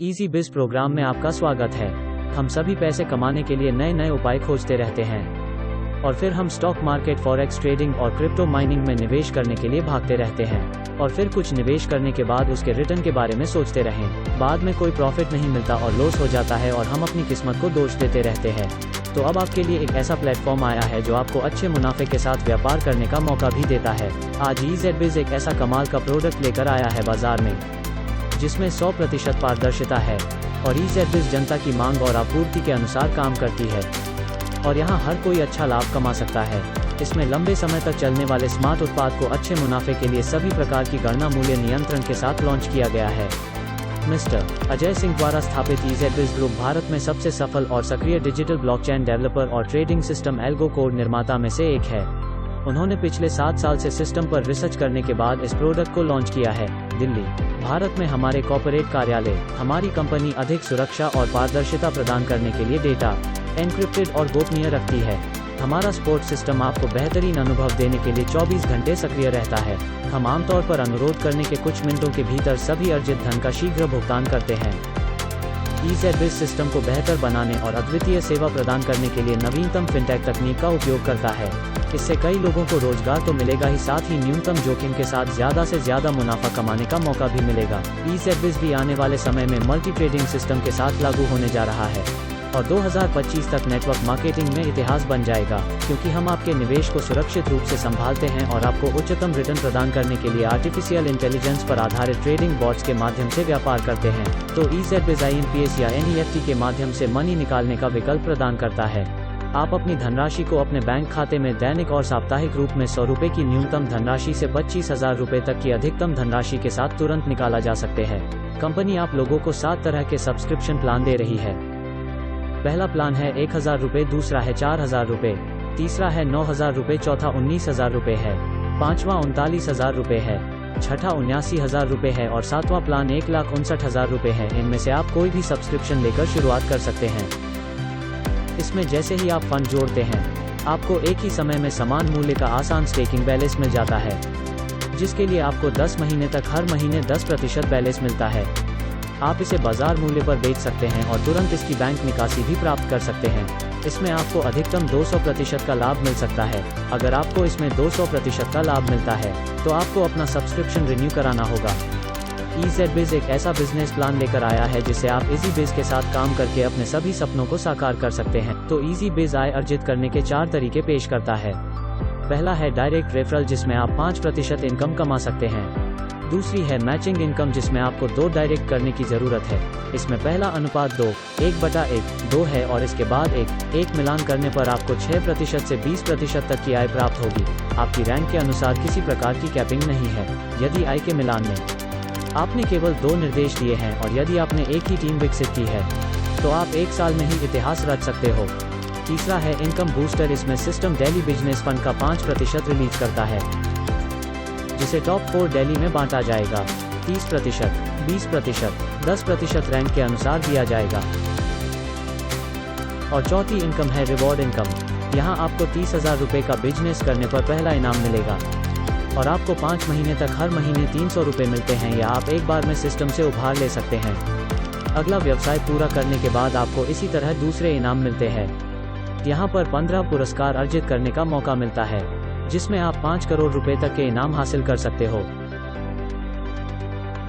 Easy बिज programme में आपका स्वागत है। हम सभी पैसे कमाने के लिए नए नए उपाय खोजते रहते हैं और फिर हम स्टॉक मार्केट, फॉरेक्स ट्रेडिंग और क्रिप्टो माइनिंग में निवेश करने के लिए भागते रहते हैं और फिर कुछ निवेश करने के बाद उसके रिटर्न के बारे में सोचते रहें। बाद में कोई प्रॉफिट नहीं मिलता और लॉस हो जाता है और हम अपनी किस्मत को दोष देते रहते हैं। तो अब आपके लिए एक ऐसा प्लेटफॉर्म आया है जो आपको अच्छे मुनाफे के साथ व्यापार करने का मौका भी देता है। आज EZBiz एक ऐसा कमाल का प्रोडक्ट लेकर आया है बाजार में जिसमें 100% पारदर्शिता है और EZBiz जनता की मांग और आपूर्ति के अनुसार काम करती है और यहाँ हर कोई अच्छा लाभ कमा सकता है। इसमें लंबे समय तक चलने वाले स्मार्ट उत्पाद को अच्छे मुनाफे के लिए सभी प्रकार की गणना मूल्य नियंत्रण के साथ लॉन्च किया गया है। मिस्टर अजय सिंह द्वारा स्थापित EZBiz ग्रुप भारत में सबसे सफल और सक्रिय डिजिटल ब्लॉकचेन डेवलपर और ट्रेडिंग सिस्टम एल्गो कोड निर्माता में से एक है। उन्होंने पिछले 7 साल से सिस्टम पर रिसर्च करने के बाद इस प्रोडक्ट को लॉन्च किया है। दिल्ली, भारत में हमारे कॉर्पोरेट कार्यालय हमारी कंपनी अधिक सुरक्षा और पारदर्शिता प्रदान करने के लिए डेटा एन्क्रिप्टेड और गोपनीय रखती है। हमारा सपोर्ट सिस्टम आपको बेहतरीन अनुभव देने के लिए 24 घंटे सक्रिय रहता है। हम आमतौर पर अनुरोध करने के कुछ मिनटों के भीतर सभी अर्जित धन का शीघ्र भुगतान करते हैं। EZBiz सिस्टम को बेहतर बनाने और अद्वितीय सेवा प्रदान करने के लिए नवीनतम फिनटेक तकनीक का उपयोग करता है। इससे कई लोगों को रोजगार तो मिलेगा ही, साथ ही न्यूनतम जोखिम के साथ ज्यादा से ज्यादा मुनाफा कमाने का मौका भी मिलेगा। EZBiz भी आने वाले समय में मल्टी ट्रेडिंग सिस्टम के साथ लागू होने जा रहा है और 2025 तक नेटवर्क मार्केटिंग में इतिहास बन जाएगा, क्योंकि हम आपके निवेश को सुरक्षित रूप से संभालते हैं और आपको उच्चतम रिटर्न प्रदान करने के लिए आर्टिफिशियल इंटेलिजेंस पर आधारित ट्रेडिंग बॉट्स के माध्यम से व्यापार करते हैं। तो EZBiz INPS या NEFT के माध्यम से मनी निकालने का विकल्प प्रदान करता है। आप अपनी धनराशि को अपने बैंक खाते में दैनिक और साप्ताहिक रूप में 100 रुपए की न्यूनतम धनराशि से 25,000 रुपए तक की अधिकतम धनराशि के साथ तुरंत निकाला जा सकते हैं। कंपनी आप लोगों को 7 तरह के सब्सक्रिप्शन प्लान दे रही है। पहला प्लान है 1,000 रुपए, दूसरा है 4,000 रुपए, तीसरा है 9,000 रुपए, चौथा 19,000 रुपए है, पांचवा 39,000 रुपए है, छठा 79,000 रुपए है और सातवां प्लान 1,59,000 रुपए है। इनमें से आप कोई भी सब्सक्रिप्शन लेकर शुरुआत कर सकते हैं। इसमें जैसे ही आप फंड जोड़ते हैं, आपको एक ही समय में समान मूल्य का आसान स्टेकिंग बैलेंस मिल जाता है, जिसके लिए आपको 10 महीने तक हर महीने 10% बैलेंस मिलता है। आप इसे बाजार मूल्य पर बेच सकते हैं और तुरंत इसकी बैंक निकासी भी प्राप्त कर सकते हैं। इसमें आपको अधिकतम 200% का लाभ मिल सकता है। अगर आपको इसमें 200% का लाभ मिलता है तो आपको अपना सब्सक्रिप्शन रिन्यू कराना होगा। EZBiz एक ऐसा बिजनेस प्लान लेकर आया है जिससे आप EZBiz के साथ काम करके अपने सभी सपनों को साकार कर सकते हैं। तो EZBiz आय अर्जित करने के 4 तरीके पेश करता है। पहला है डायरेक्ट रेफरल, जिसमें आप 5% इनकम कमा सकते हैं। दूसरी है मैचिंग इनकम, जिसमें आपको 2 डायरेक्ट करने की जरूरत है। इसमें पहला अनुपात 2, 1/1, 2 है और इसके बाद 1 मिलान करने पर आपको 6% से 20% तक की आय प्राप्त होगी। आपकी रैंक के अनुसार किसी प्रकार की कैपिंग नहीं है। यदि आय के मिलान में आपने केवल 2 निर्देश दिए हैं और यदि आपने एक ही टीम विकसित की है तो आप 1 साल में ही इतिहास रच सकते हो। तीसरा है इनकम बूस्टर। इसमें सिस्टम डेली बिजनेस फंड का 5% रिलीज करता है, जिसे टॉप 4 डेली में बांटा जाएगा। 30%, 20%, 10% रैंक के अनुसार दिया जाएगा। और चौथी इनकम है रिवॉर्ड इनकम। यहाँ आपको 30,000 रुपए का बिजनेस करने पर पहला इनाम मिलेगा और आपको 5 महीने तक हर महीने 300 रुपए मिलते हैं, या आप एक बार में सिस्टम से उधार ले सकते हैं। अगला व्यवसाय पूरा करने के बाद आपको इसी तरह दूसरे इनाम मिलते हैं। यहाँ पर 15 पुरस्कार अर्जित करने का मौका मिलता है, जिसमें आप 5 करोड़ रुपए तक के इनाम हासिल कर सकते हो।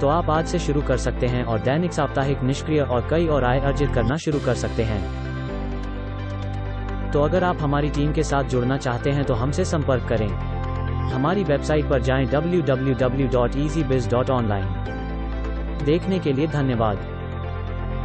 तो आप आज से शुरू कर सकते हैं और दैनिक, साप्ताहिक, निष्क्रिय और कई और आय अर्जित करना शुरू कर सकते हैं। तो अगर आप हमारी टीम के साथ जुड़ना चाहते हैं तो हमसे संपर्क करें। हमारी वेबसाइट पर जाएं www.ezbiz.online। देखने के लिए धन्यवाद।